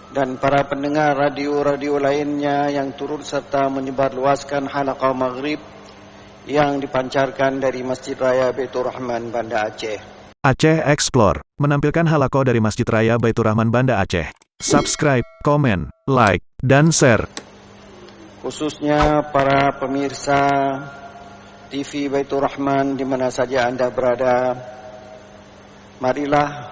dan para pendengar radio-radio lainnya yang turut serta menyebarluaskan halaqah maghrib yang dipancarkan dari Masjid Raya Baitur Rahman, Banda Aceh. Aceh Explore menampilkan halaqah dari Masjid Raya Baitur Rahman, Banda Aceh. Subscribe, komen, like, dan share. Khususnya para pemirsa TV Baitur Rahman di mana saja Anda berada, marilah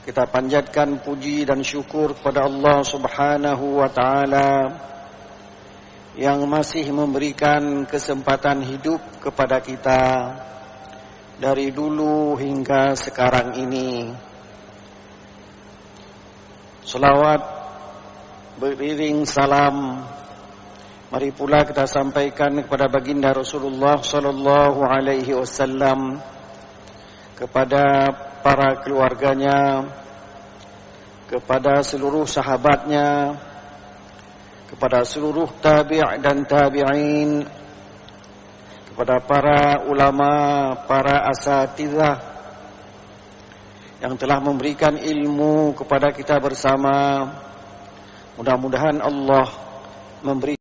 kita panjatkan puji dan syukur kepada Allah Subhanahu wa Ta'ala yang masih memberikan kesempatan hidup kepada kita dari dulu hingga sekarang ini. Selawat beriring salam mari pula kita sampaikan kepada baginda Rasulullah sallallahu alaihi wasallam, kepada para keluarganya, kepada seluruh sahabatnya, kepada seluruh tabi' dan tabi'in, kepada para ulama, para asatidhah yang telah memberikan ilmu kepada kita bersama. Mudah-mudahan Allah memberi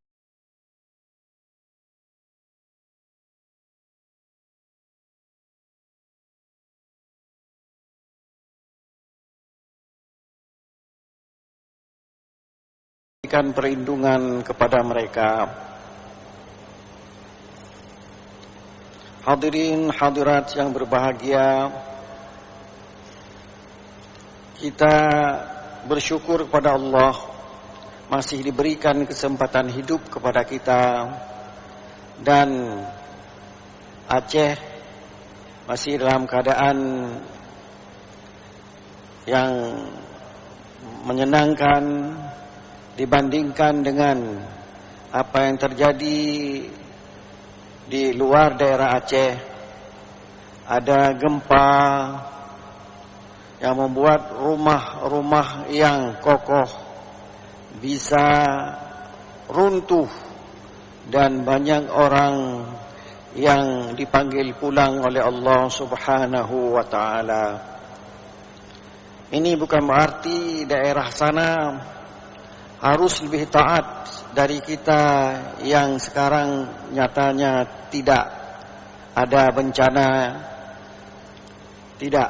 perlindungan kepada mereka. Hadirin hadirat yang berbahagia, kita bersyukur kepada Allah masih diberikan kesempatan hidup kepada kita, dan Aceh masih dalam keadaan yang menyenangkan dibandingkan dengan apa yang terjadi di luar daerah Aceh. Ada gempa yang membuat rumah-rumah yang kokoh bisa runtuh, dan banyak orang yang dipanggil pulang oleh Allah Subhanahu wa Ta'ala. Ini bukan berarti daerah sana harus lebih taat dari kita yang sekarang nyatanya tidak ada bencana. Tidak.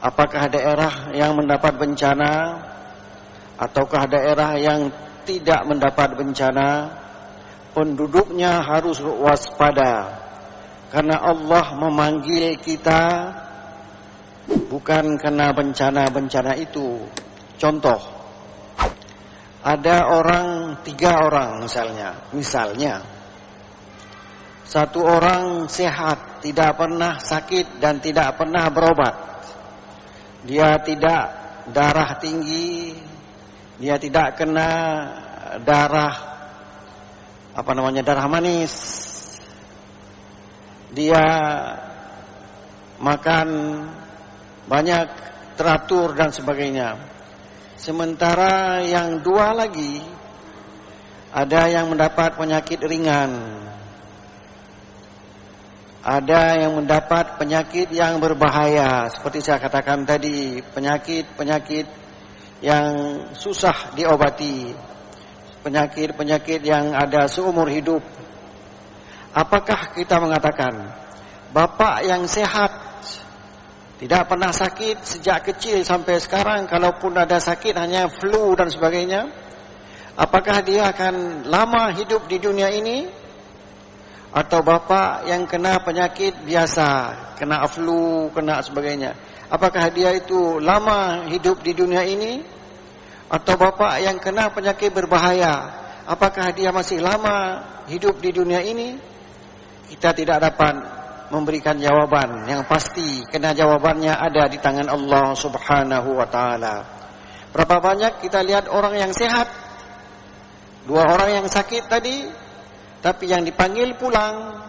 Apakah daerah yang mendapat bencana ataukah daerah yang tidak mendapat bencana, penduduknya harus waspada, karena Allah memanggil kita bukan karena bencana-bencana itu. Contoh, ada orang, 3 orang misalnya, satu orang sehat, tidak pernah sakit dan tidak pernah berobat. Dia tidak darah tinggi, dia tidak kena darah manis, dia makan banyak, teratur dan sebagainya. Sementara yang 2 lagi, ada yang mendapat penyakit ringan, ada yang mendapat penyakit yang berbahaya, seperti saya katakan tadi, penyakit-penyakit yang susah diobati, penyakit-penyakit yang ada seumur hidup. Apakah kita mengatakan, bapak yang sehat, tidak pernah sakit sejak kecil sampai sekarang, kalaupun ada sakit hanya flu dan sebagainya, apakah dia akan lama hidup di dunia ini? Atau bapak yang kena penyakit biasa, kena flu, kena sebagainya, apakah dia itu lama hidup di dunia ini? Atau bapak yang kena penyakit berbahaya, apakah dia masih lama hidup di dunia ini? Kita tidak dapat memberikan jawaban yang pasti, karena jawabannya ada di tangan Allah Subhanahu wa Ta'ala. Berapa banyak kita lihat orang yang sehat, 2 orang yang sakit tadi, tapi yang dipanggil pulang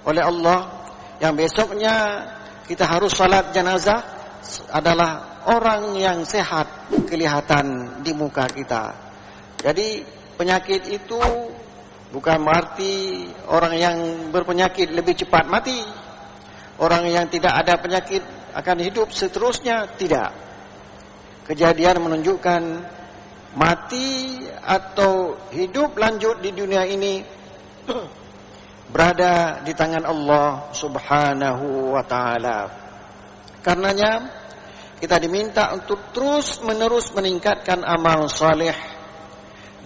oleh Allah, yang besoknya kita harus salat jenazah, adalah orang yang sehat kelihatan di muka kita. Jadi penyakit itu bukan berarti orang yang berpenyakit lebih cepat mati, orang yang tidak ada penyakit akan hidup seterusnya, tidak. kejadian menunjukkan mati atau hidup lanjut di dunia ini berada di tangan Allah Subhanahu wa taala. Karenanya kita diminta untuk terus-menerus meningkatkan amal saleh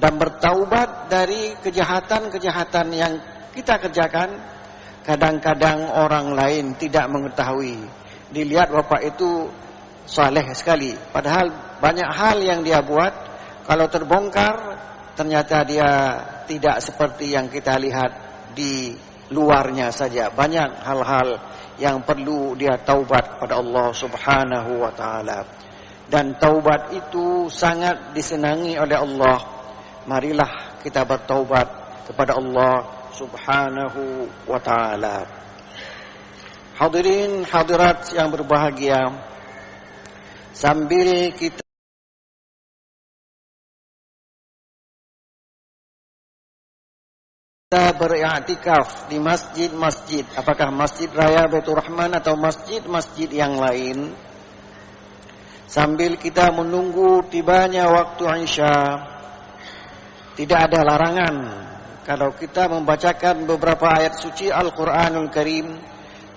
dan bertaubat dari kejahatan-kejahatan yang kita kerjakan. Kadang-kadang orang lain tidak mengetahui. Dilihat bapak itu saleh sekali, padahal banyak hal yang dia buat, kalau terbongkar ternyata dia tidak seperti yang kita lihat di luarnya saja. Banyak hal-hal yang perlu dia taubat pada Allah Subhanahu wa taala. Dan taubat itu sangat disenangi oleh Allah. Marilah kita bertaubat kepada Allah Subhanahu wa taala. Hadirin hadirat yang berbahagia, sambil kita beriktikaf di masjid-masjid, apakah Masjid Raya Baitur Rahman atau masjid-masjid yang lain, sambil kita menunggu tibanya waktu Isya, tidak ada larangan kalau kita membacakan beberapa ayat suci Al-Quranul Karim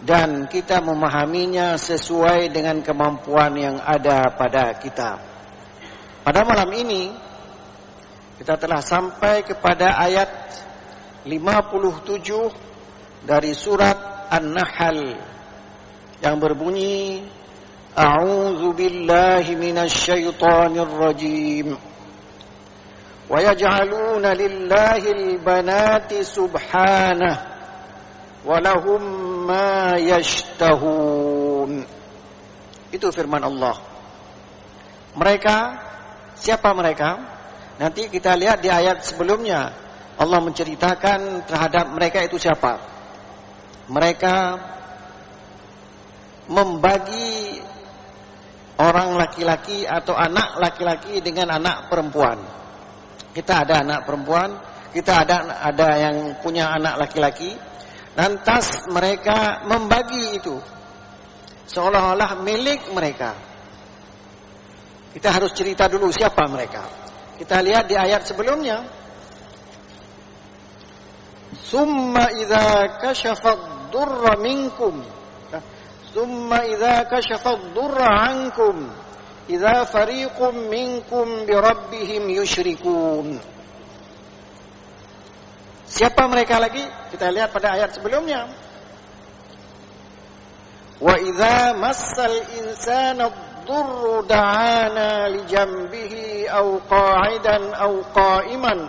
dan kita memahaminya sesuai dengan kemampuan yang ada pada kita. Pada malam ini kita telah sampai kepada ayat 57 dari surat An-Nahl yang berbunyi, A'udzu billahi minasyaitonir rajim. Wa yaj'aluna lillahil banati subhanahu wa lahum ma yashtahun. Itu firman Allah. Mereka, siapa mereka? Nanti kita lihat di ayat sebelumnya, Allah menceritakan terhadap mereka itu siapa. Mereka membagi orang laki-laki atau anak laki-laki dengan anak perempuan. Kita ada anak perempuan, kita ada yang punya anak laki-laki. Lantas mereka membagi itu seolah-olah milik mereka. Kita harus cerita dulu siapa mereka. Kita lihat di ayat sebelumnya. Summa idza kashafa ad-durra minkum. Summa idza kashafa ad-durra ankum. Idza fariqum minkum bi rabbihim yusyrikun. Siapa mereka lagi? Kita lihat pada ayat sebelumnya. Wa idza massal insana ad-durru da'ana li janbihi aw qa'idan aw qa'iman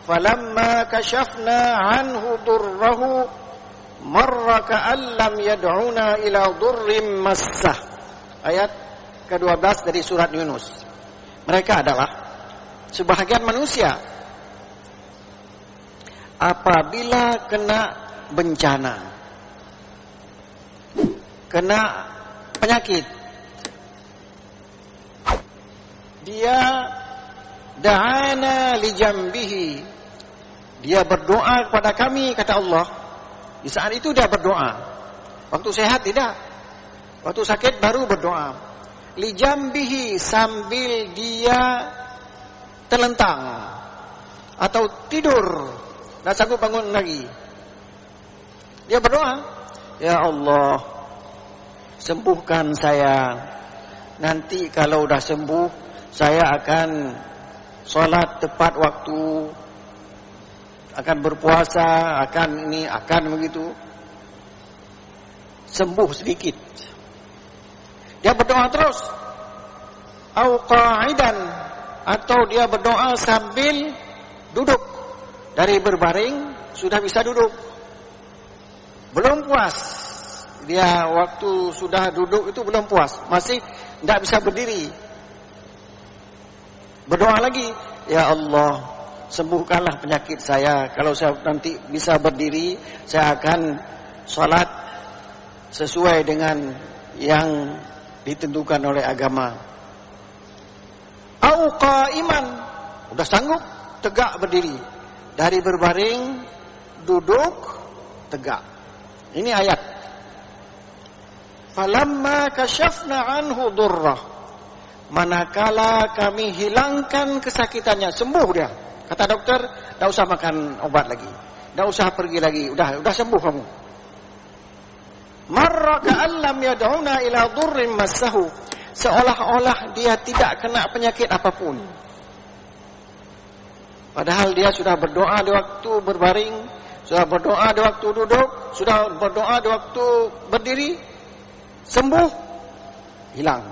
falamma kashafna 'anhu durrahu marra ka'an lam yad'una ila durrin massah. Ayat ke-12 dari surat Yunus. Mereka adalah sebahagian manusia apabila kena bencana, kena penyakit, dia da'ana li jambihi, dia berdoa kepada kami, kata Allah. Di saat itu dia berdoa. Waktu sehat tidak, waktu sakit baru berdoa. Li jambihi, sambil dia terlentang atau tidur, tidak sanggup bangun lagi. Dia berdoa, ya Allah, sembuhkan saya. Nanti kalau sudah sembuh, saya akan sholat tepat waktu, akan berpuasa, akan ini, akan begitu. Sembuh sedikit. Dia berdoa terus. Au qa'idan, atau dia berdoa sambil duduk. Dari berbaring sudah bisa duduk. Belum puas. Dia waktu sudah duduk itu belum puas, masih tidak bisa berdiri. Berdoa lagi, ya Allah, sembuhkanlah penyakit saya. Kalau saya nanti bisa berdiri, saya akan sholat sesuai dengan yang ditentukan oleh agama. Au qa'iman, udah sanggup tegak berdiri. Dari berbaring, duduk, tegak. Ini ayat. Falamma kashafna anhu durrah. manakala kami hilangkan kesakitannya, sembuh dia. Kata dokter, tidak usah makan obat lagi, tidak usah pergi lagi, udah sembuh kamu. Marra ka'an lam yad'una ila dhurrin massahu, seolah-olah dia tidak kena penyakit apapun. Padahal dia sudah berdoa di waktu berbaring, sudah berdoa di waktu duduk, sudah berdoa di waktu berdiri, sembuh, hilang.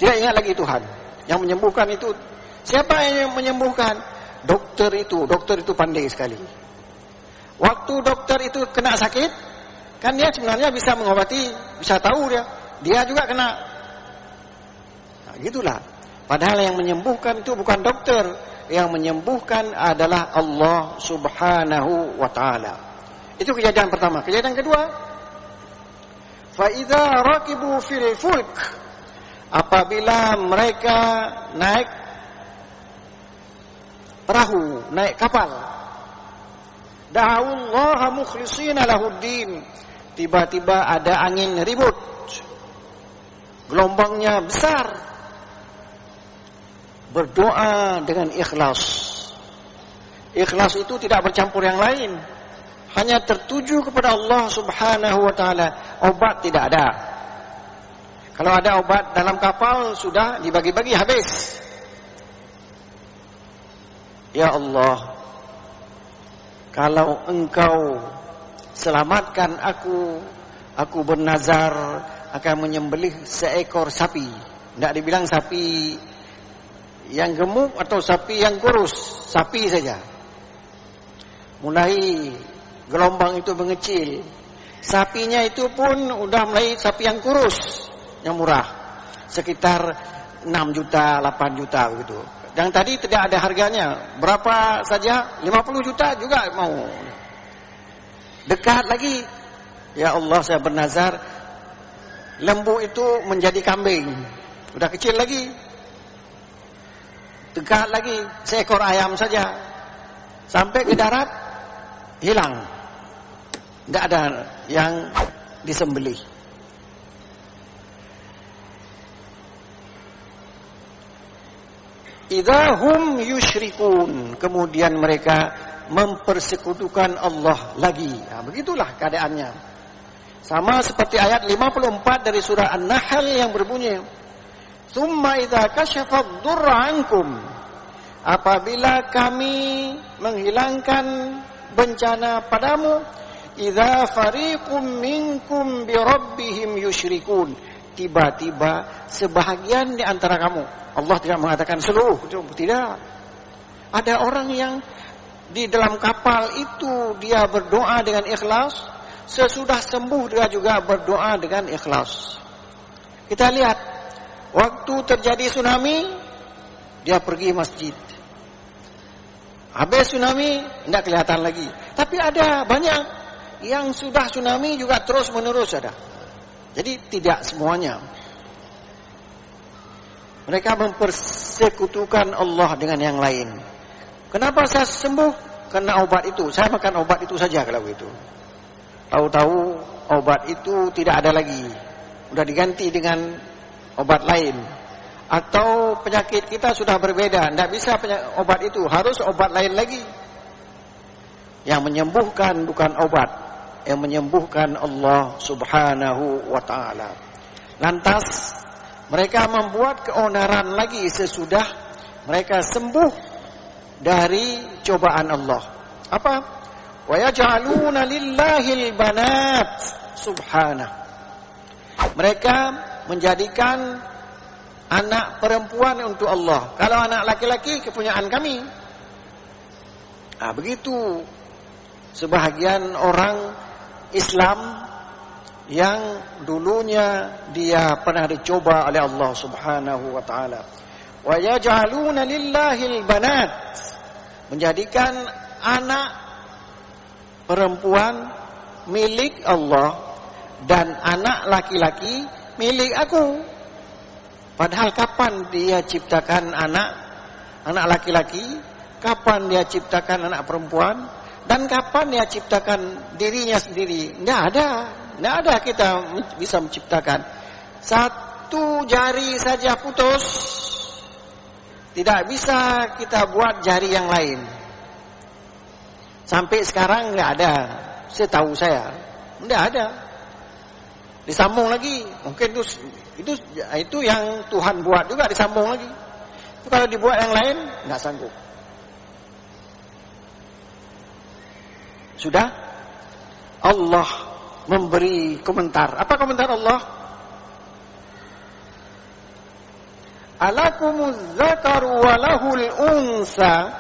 Tidak ingat lagi Tuhan. Yang menyembuhkan itu, siapa yang menyembuhkan? Dokter itu pandai sekali. Waktu dokter itu kena sakit, kan dia sebenarnya bisa mengobati, bisa tahu dia juga kena. Nah, gitulah. Padahal yang menyembuhkan itu bukan dokter, yang menyembuhkan adalah Allah Subhanahu wa taala. Itu kejadian pertama. Kejadian kedua, fa idza raqibu fil fulk, apabila mereka naik perahu, naik kapal, da'allaha mukhlishina lahuddin, tiba-tiba ada angin ribut, gelombangnya besar, berdoa dengan ikhlas. Ikhlas itu tidak bercampur yang lain, hanya tertuju kepada Allah Subhanahu wa taala. Obat tidak ada. Kalau ada obat dalam kapal sudah dibagi-bagi habis. Ya Allah, kalau Engkau selamatkan aku bernazar akan menyembelih seekor sapi. Tidak dibilang sapi yang gemuk atau sapi yang kurus, sapi saja. Mulai gelombang itu mengecil, sapinya itu pun udah mulai sapi yang kurus, yang murah, sekitar 6 juta, 8 juta begitu. Yang tadi tidak ada harganya, berapa saja, 50 juta juga mau. Dekat lagi, ya Allah saya bernazar, lembu itu menjadi kambing, udah kecil lagi. Dekat lagi, seekor ayam saja, sampai ke darat, hilang. Tidak ada yang disembelih. Idahum yusyrikun, kemudian mereka mempersekutukan Allah lagi. Nah, begitulah keadaannya. Sama seperti ayat 54 dari surah An-Nahl yang berbunyi, "Tsumma idza kashafa ad-durra 'ankum", apabila kami menghilangkan bencana padamu, idza fariqum minkum bi rabbihim yusyrikun, tiba-tiba sebahagian di antara kamu, Allah tidak mengatakan seluruh, tidak. Ada orang yang di dalam kapal itu dia berdoa dengan ikhlas, sesudah sembuh dia juga berdoa dengan ikhlas. Kita lihat, waktu terjadi tsunami, dia pergi masjid. Habis tsunami, tidak kelihatan lagi. Tapi ada banyak yang sudah tsunami juga terus menerus ada. Jadi tidak semuanya. Mereka mempersekutukan Allah dengan yang lain. Kenapa saya sembuh? Karena obat itu. Saya makan obat itu saja kalau itu. Tahu-tahu obat itu tidak ada lagi. Sudah diganti dengan obat lain. Atau penyakit kita sudah berbeda. Tidak bisa obat itu. Harus obat lain lagi. Yang menyembuhkan bukan obat. Yang menyembuhkan Allah Subhanahu wa ta'ala. Lantas mereka membuat keonaran lagi sesudah mereka sembuh dari cobaan Allah. Apa? Wa yaj'aluna lillahil banat subhanahu. Mereka menjadikan anak perempuan untuk Allah. Kalau anak laki-laki kepunyaan kami. Nah, begitu sebahagian orang Islam yang dulunya dia pernah dicoba oleh Allah Subhanahu wa taala. Wa yaj'aluna lillahil banat, menjadikan anak perempuan milik Allah dan anak laki-laki milik aku. Padahal kapan dia ciptakan anak laki-laki? Kapan dia ciptakan anak perempuan? Dan kapan dia ciptakan dirinya sendiri? Tidak ada kita bisa menciptakan. Saat satu jari saja putus, tidak bisa kita buat jari yang lain. Sampai sekarang nggak ada, setahu saya nggak ada. Disambung lagi, mungkin itu yang Tuhan buat juga disambung lagi. Itu kalau dibuat yang lain nggak sanggup. Sudah Allah memberi komentar. Apa komentar Allah? Alakumuz zakaru walahul unsa.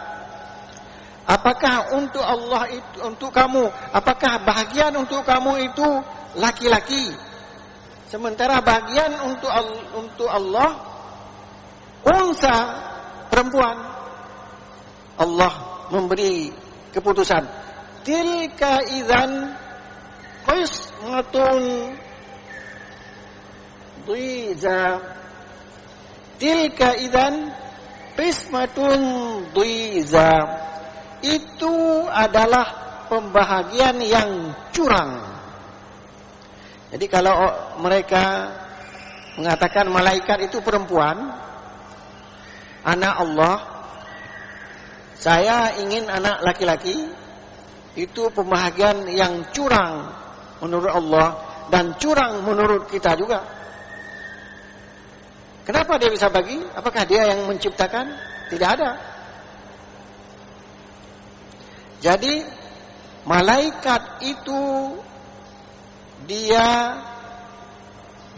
Apakah untuk Allah itu, untuk kamu, apakah bahagian untuk kamu itu laki-laki, sementara bahagian untuk Allah unsa, perempuan? Allah memberi keputusan. Tilka idzan qismatun dhiza. Tilka idzan qismatun dhiza. Itu adalah pembahagian yang curang. Jadi kalau mereka mengatakan malaikat itu perempuan, anak Allah, saya ingin anak laki-laki, itu pembahagian yang curang menurut Allah dan curang menurut kita juga. Kenapa dia bisa bagi? Apakah dia yang menciptakan? Tidak ada. Jadi malaikat itu dia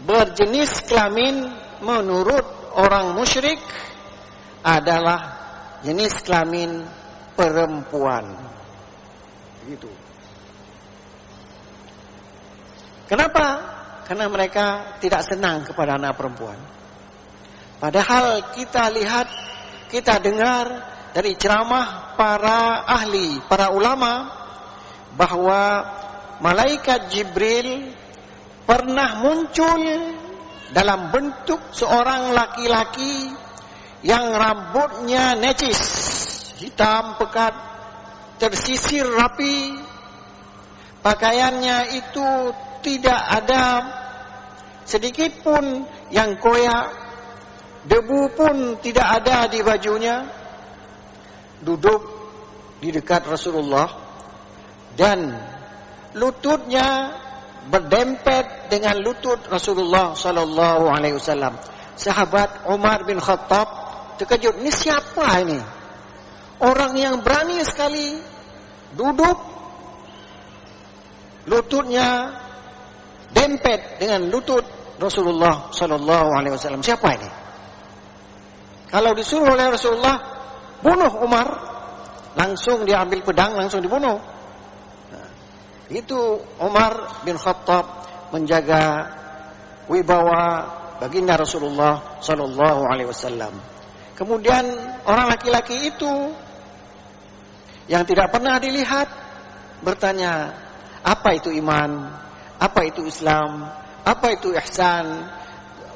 berjenis kelamin menurut orang musyrik adalah jenis kelamin perempuan. Begitu. Kenapa? Karena mereka tidak senang kepada anak perempuan. Padahal kita lihat, kita dengar dari ceramah para ahli, para ulama, bahwa malaikat Jibril pernah muncul dalam bentuk seorang laki-laki yang rambutnya necis, hitam pekat, tersisir rapi, pakaiannya itu tidak ada sedikit pun yang koyak, debu pun tidak ada di bajunya. Duduk di dekat Rasulullah dan lututnya berdempet dengan lutut Rasulullah sallallahu alaihi wasallam. Sahabat Umar bin Khattab terkejut, ini siapa ini? Orang yang berani sekali duduk, lututnya dempet dengan lutut Rasulullah sallallahu alaihi wasallam. Siapa ini? Kalau disuruh oleh Rasulullah bunuh Umar, langsung dia ambil pedang, langsung dibunuh. Nah, itu Umar bin Khattab menjaga wibawa baginda Rasulullah sallallahu alaihi wasallam. Kemudian orang laki-laki itu yang tidak pernah dilihat bertanya, apa itu iman? Apa itu Islam? Apa itu ihsan?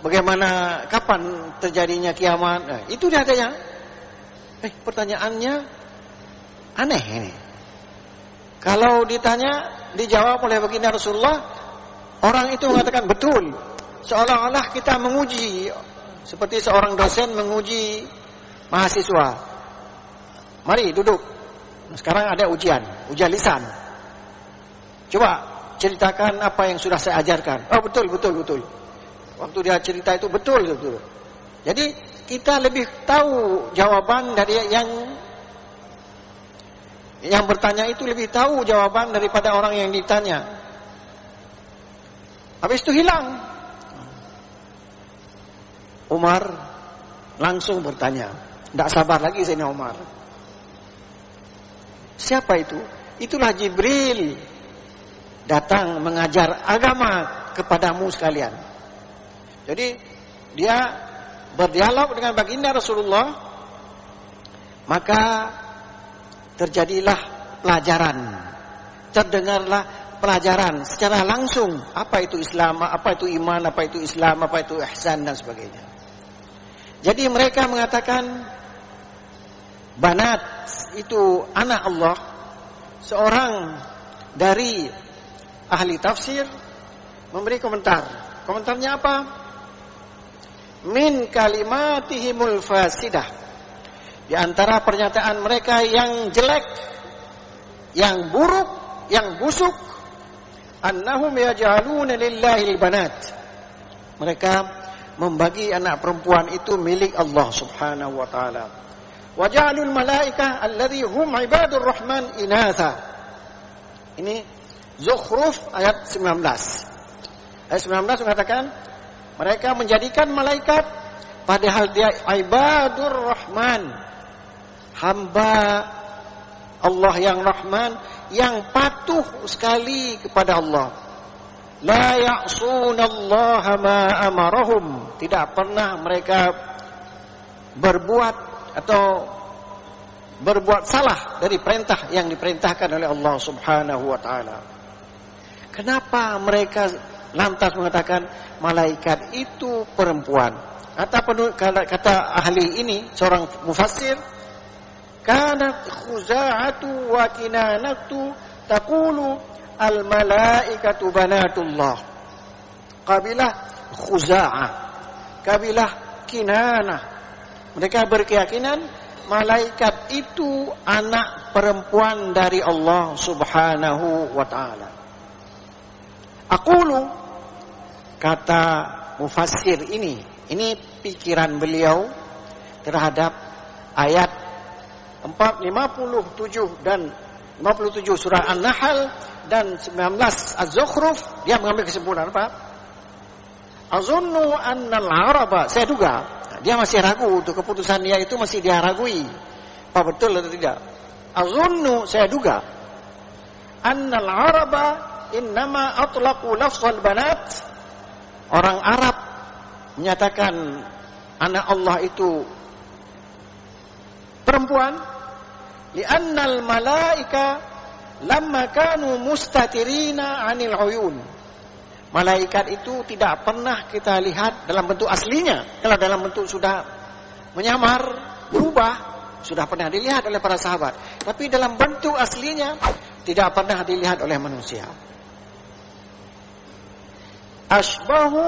Bagaimana, kapan terjadinya kiamat? Nah, itu dia tanya. Pertanyaannya aneh ini. Kalau ditanya, dijawab oleh baginda Rasulullah, orang itu mengatakan betul. Seolah-olah kita menguji, seperti seorang dosen menguji mahasiswa. Mari duduk. Sekarang ada ujian lisan. Coba ceritakan apa yang sudah saya ajarkan. Oh betul. Waktu dia cerita itu betul. Jadi kita lebih tahu jawaban dari yang bertanya itu, lebih tahu jawaban daripada orang yang ditanya. Habis itu hilang. Umar langsung bertanya. Tidak sabar lagi Sayyidina Umar. Siapa itu? Itulah Jibril datang mengajar agama kepadamu sekalian. Jadi dia berdialog dengan baginda Rasulullah, maka terjadilah pelajaran, terdengarlah pelajaran secara langsung, apa itu Islam, apa itu iman, apa itu Islam, apa itu ihsan dan sebagainya. Jadi mereka mengatakan banat itu anak Allah. Seorang dari ahli tafsir memberi komentar. Komentarnya apa? min kalimatihimul fasidah, di antara pernyataan mereka yang jelek, yang buruk, yang busuk, annahum yaj'aluna lillahi albanat, mereka membagi anak perempuan itu milik Allah Subhanahu wa taala. Wa ja'alul malaikah alladhi hum ibadur rahman inatha. Ini Zukhruf ayat 19. Ayat 19 mengatakan mereka menjadikan malaikat padahal dia ibadur rahman, hamba Allah yang Rahman, yang patuh sekali kepada Allah. La ya'sunallaha ma amarahum, tidak pernah mereka berbuat atau berbuat salah dari perintah yang diperintahkan oleh Allah Subhanahu wa taala. Kenapa mereka lantas mengatakan malaikat itu perempuan? Kata ahli ini, seorang mufassir, kanat khuza'atu wa kinanatu taqulu al malaikatu banatullah. Kabilah Khuza'ah, kabilah Kinanah, mereka berkeyakinan malaikat itu anak perempuan dari Allah Subhanahu wa taala. Aqulu, kata mufassir ini pikiran beliau terhadap ayat 57 dan 57 surah An-Nahl dan 19 Az-Zukhruf. Dia mengambil kesimpulan apa? Azunnu annal araba, saya duga, dia masih ragu, untuk keputusan dia itu masih dia ragui apa betul atau tidak. Azunnu, saya duga, annal araba innama atlaqu lafzal banat, orang Arab menyatakan anak Allah itu perempuan, li'annal malaika lamma kanu mustatirina 'anil uyun. Malaikat itu tidak pernah kita lihat dalam bentuk aslinya. Kalau dalam bentuk sudah menyamar, berubah, sudah pernah dilihat oleh para sahabat. Tapi dalam bentuk aslinya tidak pernah dilihat oleh manusia. Ashbahu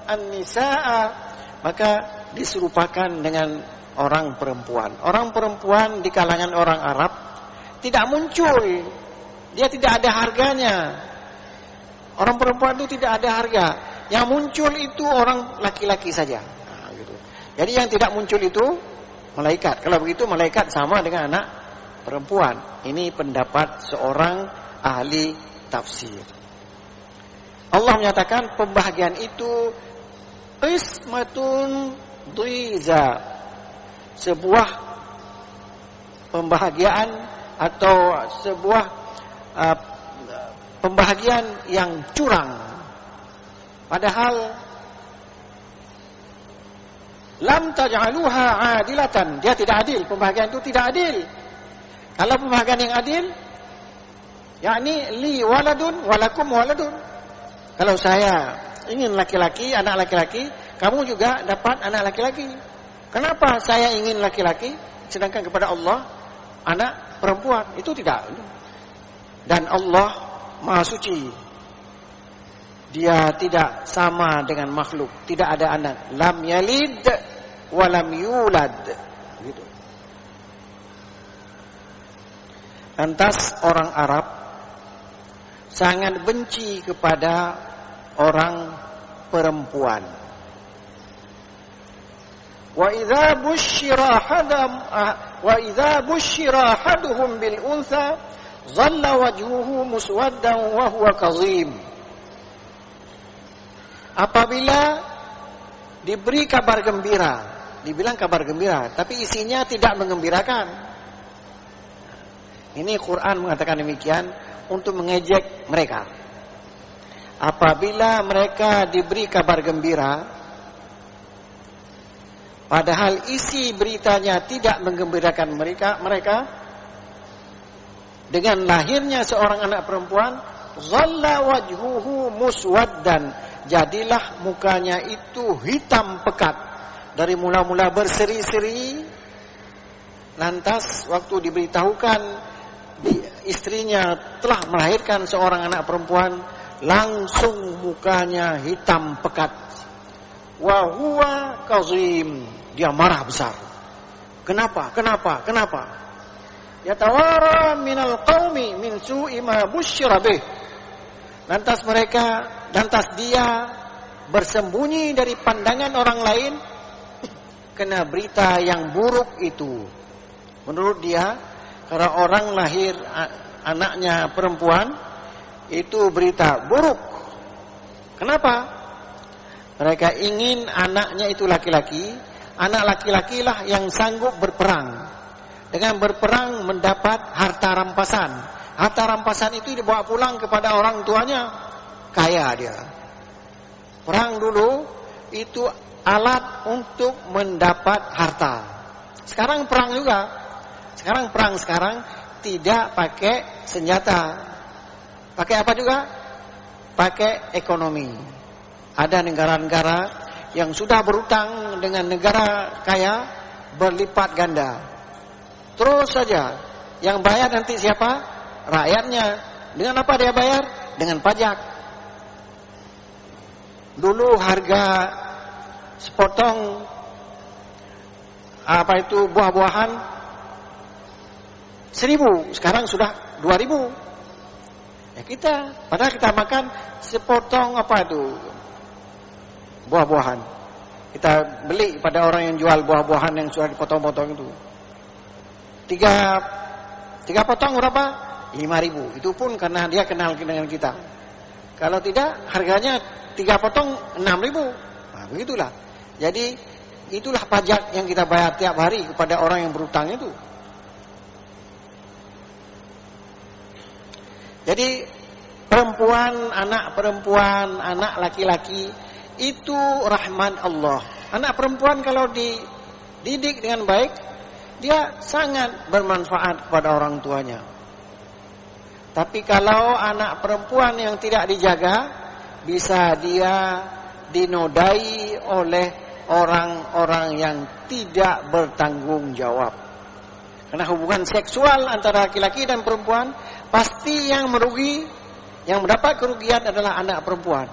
an-nisaa, maka diserupakan dengan orang perempuan. Orang perempuan di kalangan orang Arab tidak muncul, dia tidak ada harganya. Orang perempuan itu tidak ada harga. Yang muncul itu orang laki-laki saja. Nah, gitu. Jadi yang tidak muncul itu malaikat. Kalau begitu malaikat sama dengan anak perempuan. Ini pendapat seorang ahli tafsir. Allah menyatakan pembahagian itu qismatun dhiza, sebuah pembahagian atau sebuah pembahagian yang curang. Padahal lam taj'aluha adilatan, dia tidak adil, pembahagian itu tidak adil. Kalau pembahagian yang adil, yakni li waladun walakum waladun. Kalau saya ingin laki-laki, anak laki-laki, kamu juga dapat anak laki-laki. Kenapa saya ingin laki-laki sedangkan kepada Allah anak perempuan? Itu tidak. Dan Allah Maha suci, dia tidak sama dengan makhluk, tidak ada anak. Lam yalid wa lam yulad, gitu. Lantas orang Arab sangat benci kepada orang perempuan. Wa idza busyira ahaduhum bil untha dhalla wajhuhu muswaddan wa huwa kazim. Apabila diberi kabar gembira, dibilang kabar gembira, tapi isinya tidak menggembirakan. Ini Quran mengatakan demikian untuk mengejek mereka. Apabila mereka diberi kabar gembira, padahal isi beritanya tidak menggembirakan mereka, dengan lahirnya seorang anak perempuan, dhalla wajhuhu muswaddan, jadilah mukanya itu hitam pekat, dari mula-mula berseri-seri, lantas waktu diberitahukan istrinya telah melahirkan seorang anak perempuan, langsung mukanya hitam pekat. wa huwa kazim. Dia marah besar. Kenapa? Yatawara minal qaumi min su'i ma busyira bih. Lantas dia bersembunyi dari pandangan orang lain kena berita yang buruk itu. Menurut dia, kalau orang lahir anaknya perempuan itu berita buruk. Kenapa? Mereka ingin anaknya itu laki-laki. Anak laki-laki lah yang sanggup berperang. Dengan berperang mendapat harta rampasan. Harta rampasan itu dibawa pulang kepada orang tuanya. Kaya dia. Perang dulu itu alat untuk mendapat harta. Sekarang perang juga. Sekarang tidak pakai senjata. Pakai apa juga? Pakai ekonomi. Ada negara-negara yang sudah berutang dengan negara kaya berlipat ganda. Terus saja. Yang bayar nanti siapa? Rakyatnya. Dengan apa dia bayar? Dengan pajak. Dulu harga sepotong buah-buahan 1.000, sekarang sudah 2.000. Ya padahal kita makan sepotong buah-buahan. Kita beli pada orang yang jual buah-buahan yang sudah dipotong-potong itu. 3 potong berapa? 5.000. Itu pun karena dia kenal dengan kita. Kalau tidak, harganya 3 potong 6.000. Nah, begitulah. Jadi itulah pajak yang kita bayar tiap hari kepada orang yang berutang itu. Jadi anak perempuan, anak laki-laki itu rahmat Allah. Anak perempuan kalau dididik dengan baik, dia sangat bermanfaat kepada orang tuanya. Tapi kalau anak perempuan yang tidak dijaga, bisa dia dinodai oleh orang-orang yang tidak bertanggung jawab. Karena hubungan seksual antara laki-laki dan perempuan, pasti yang merugi, yang mendapat kerugian adalah anak perempuan.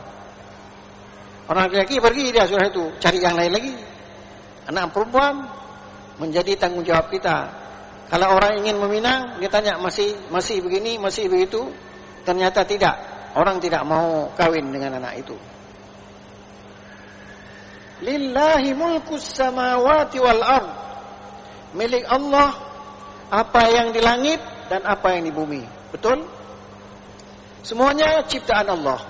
Orang laki-laki pergi, dia sudah itu cari yang lain lagi. Anak perempuan menjadi tanggung jawab kita. Kalau orang ingin meminang, dia tanya masih begini, masih begitu. Ternyata tidak. Orang tidak mau kawin dengan anak itu. Lillahi mulkus samawati wal ard. Milik Allah apa yang di langit dan apa yang di bumi. Betul? Semuanya ciptaan Allah.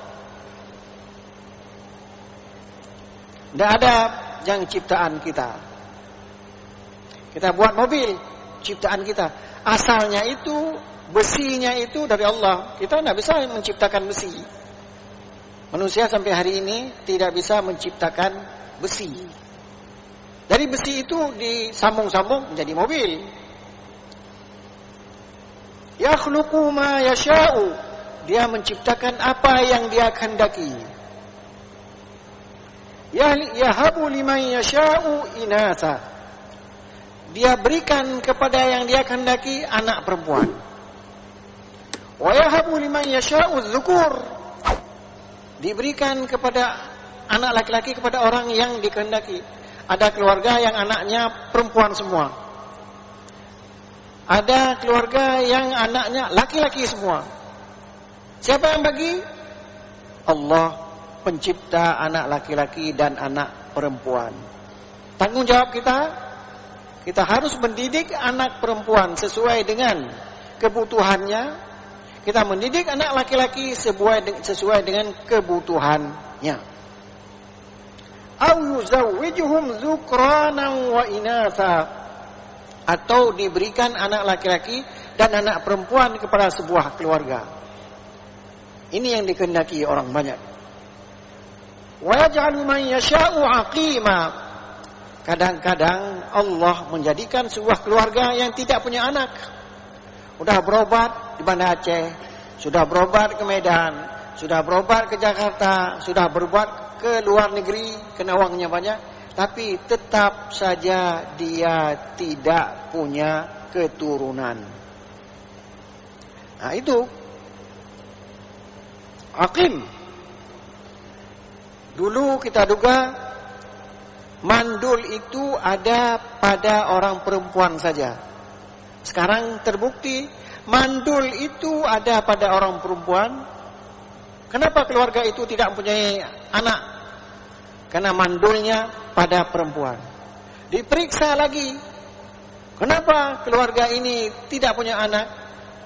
Tidak ada yang ciptaan kita. Kita buat mobil, ciptaan kita. Asalnya itu, besinya itu dari Allah. Kita tidak bisa menciptakan besi. Manusia sampai hari ini tidak bisa menciptakan besi. Dari besi itu disambung-sambung menjadi mobil. Yakhluqu ma yasha'u. Dia menciptakan apa yang dia kehendaki. Yahabu liman yasha'u inatha. Dia berikan kepada yang dia kehendaki anak perempuan. Wa yahabu liman yasha'u dzukur. Diberikan kepada anak laki-laki kepada orang yang dikehendaki. Ada keluarga yang anaknya perempuan semua. Ada keluarga yang anaknya laki-laki semua. Siapa yang bagi? Allah, pencipta anak laki-laki dan anak perempuan. Tanggung jawab kita harus mendidik anak perempuan sesuai dengan kebutuhannya. Kita mendidik anak laki-laki sesuai dengan kebutuhannya. Au yuzawwijuhum dzukranan wa inatha, atau diberikan anak laki-laki dan anak perempuan kepada sebuah keluarga. Ini yang dikehendaki orang banyak. Wa yaj'alu man yasha'u 'aqima. Kadang-kadang Allah menjadikan sebuah keluarga yang tidak punya anak. Sudah berobat di Banda Aceh, sudah berobat ke Medan, sudah berobat ke Jakarta, sudah berobat ke luar negeri, kena uangnya banyak, tapi tetap saja dia tidak punya keturunan. Nah itu Aqim. Dulu kita duga mandul itu ada pada orang perempuan saja. Sekarang terbukti mandul itu ada pada orang perempuan. Kenapa keluarga itu tidak mempunyai anak? Karena mandulnya pada perempuan. Diperiksa lagi. Kenapa keluarga ini tidak punya anak?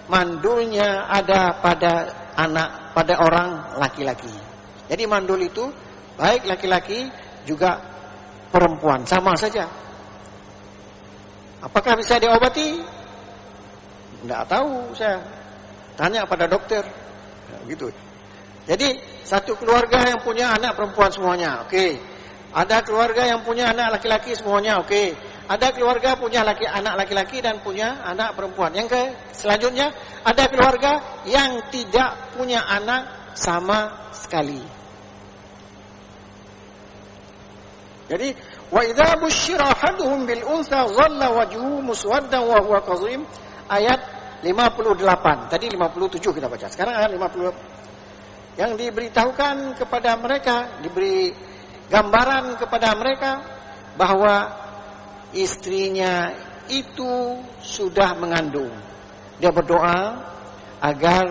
Mandulnya ada pada anak, pada orang laki-laki. Jadi mandul itu baik laki-laki juga perempuan, sama saja. Apakah bisa diobati? Tidak tahu saya. Tanya pada dokter. Ya, gitu. Jadi satu keluarga yang punya anak perempuan semuanya, oke. Ada keluarga yang punya anak laki-laki semuanya, oke. Ada keluarga punya anak laki-laki dan punya anak perempuan. Yang selanjutnya ada keluarga yang tidak punya anak sama sekali. Jadi wa idza busyira ahaduhum bil unsa dhalla wajhuhu muswaddan wa huwa qazim, ayat 58. Tadi 57 kita baca. Sekarang ayat 50. Yang diberitahukan kepada mereka, diberi gambaran kepada mereka bahwa istrinya itu sudah mengandung. Dia berdoa agar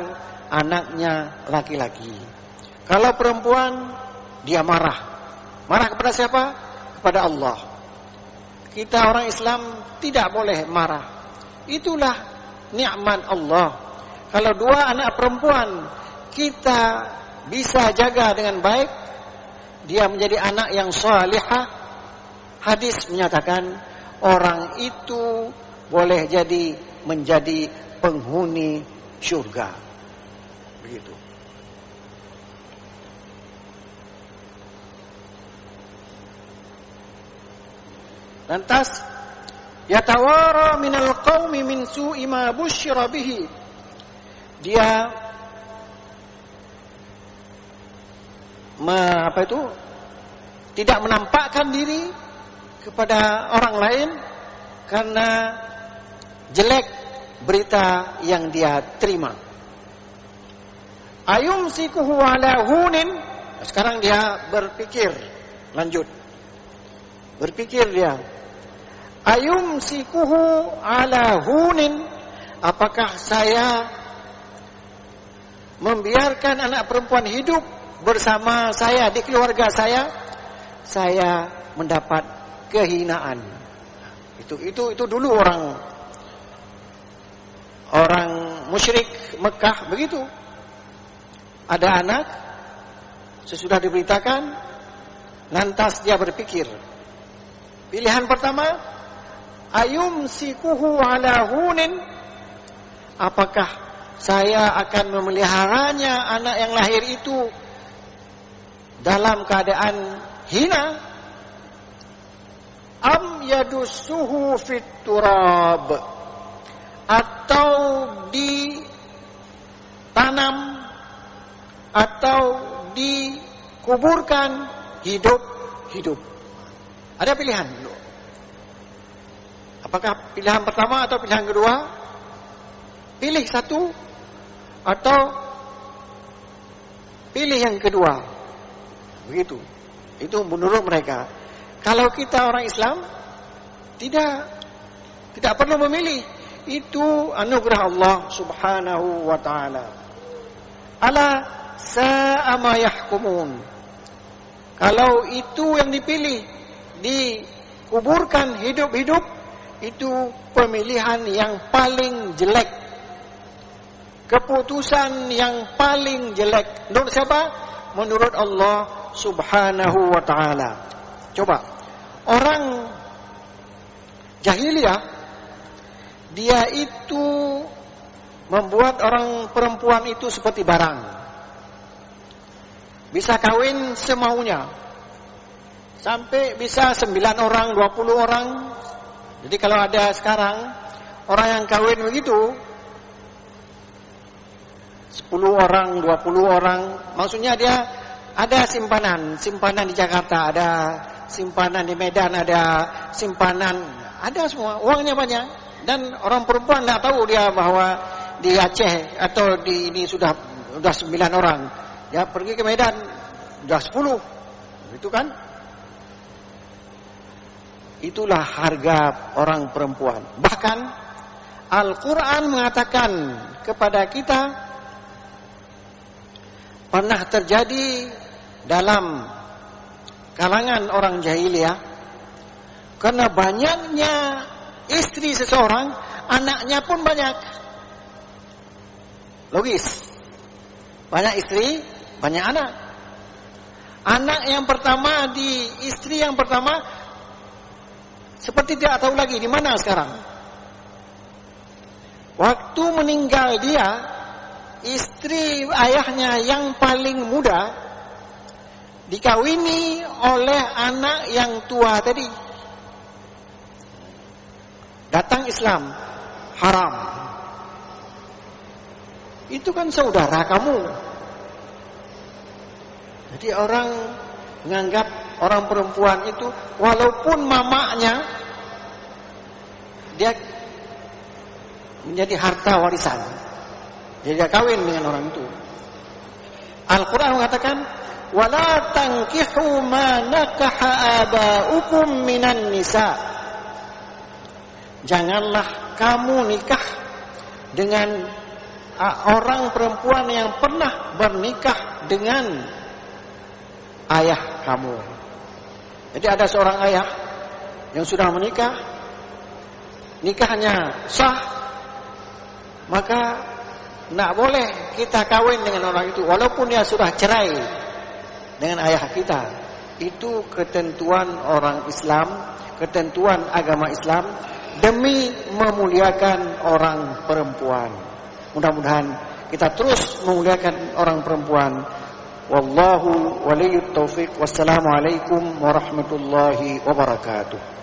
anaknya laki-laki. Kalau perempuan, dia marah. Marah kepada siapa? Kepada Allah. Kita orang Islam tidak boleh marah. Itulah nikmat Allah. Kalau dua anak perempuan kita bisa jaga dengan baik, dia menjadi anak yang salihah. Hadis menyatakan orang itu boleh jadi menjadi penghuni syurga. Begitu. Lantas yatawara minal qaumi min su'i ma busyira bihi. Dia tidak menampakkan diri kepada orang lain karena jelek berita yang dia terima. Ayumsikuhu ala hunin. Sekarang dia berpikir, lanjut. Berpikir dia. Ayumsikuhu ala hunin. Apakah saya membiarkan anak perempuan hidup bersama saya di keluarga saya? Saya mendapat kehinaan. Itu dulu orang musyrik Mekah begitu. Ada anak, sesudah diberitakan, lantas dia berpikir. Pilihan pertama, ayumsikuhu ala hunin. Apakah saya akan memeliharanya anak yang lahir itu dalam keadaan hina? Am yadussuhu fit turab, atau ditanam atau dikuburkan hidup-hidup. Ada pilihan. Apakah pilihan pertama atau pilihan kedua? Pilih satu atau pilih yang kedua. Begitu. Itu menurut mereka. Kalau kita orang Islam tidak perlu memilih. Itu anugerah Allah Subhanahu wa taala. Ala sa'a ma yahkumun. Kalau itu yang dipilih, dikuburkan hidup-hidup, itu pemilihan yang paling jelek. Keputusan yang paling jelek. Menurut siapa? Menurut Allah Subhanahu wa ta'ala. Coba. Orang jahiliyah, dia itu membuat orang perempuan itu seperti barang. Bisa kawin semaunya. Sampai bisa 9 orang, 20 orang. Jadi kalau ada sekarang orang yang kawin begitu 10 orang, 20 orang, maksudnya dia ada simpanan di Jakarta, ada simpanan di Medan, ada simpanan, ada semua, uangnya banyak. Dan orang perempuan tidak tahu dia bahwa di Aceh atau di ini sudah 9 orang. Dia pergi ke Medan sudah 10. Itu kan? Itulah harga orang perempuan. Bahkan Al-Quran mengatakan kepada kita, pernah terjadi dalam kalangan orang jahiliyah, karena banyaknya istri seseorang, anaknya pun banyak. Logis. Banyak istri, banyak anak. Anak yang pertama di istri yang pertama seperti tidak tahu lagi di mana sekarang. Waktu meninggal dia, istri ayahnya yang paling muda dikawini oleh anak yang tua tadi. Datang Islam, haram. Itu kan saudara kamu. Jadi orang menganggap orang perempuan itu walaupun mamaknya, dia menjadi harta warisan. Jadi dia kawin dengan orang itu. Al-Quran mengatakan, wala tankihu ma nakaha abaukum minan nisa. Janganlah kamu nikah dengan orang perempuan yang pernah bernikah dengan ayah kamu. Jadi ada seorang ayah yang sudah menikah, nikahnya sah, maka tidak boleh kita kawin dengan orang itu walaupun dia sudah cerai dengan ayah kita. Itu ketentuan orang Islam, ketentuan agama Islam demi memuliakan orang perempuan. Mudah-mudahan kita terus memuliakan orang perempuan. Wallahu waliyyut taufiq. Wassalamualaikum warahmatullahi wabarakatuh.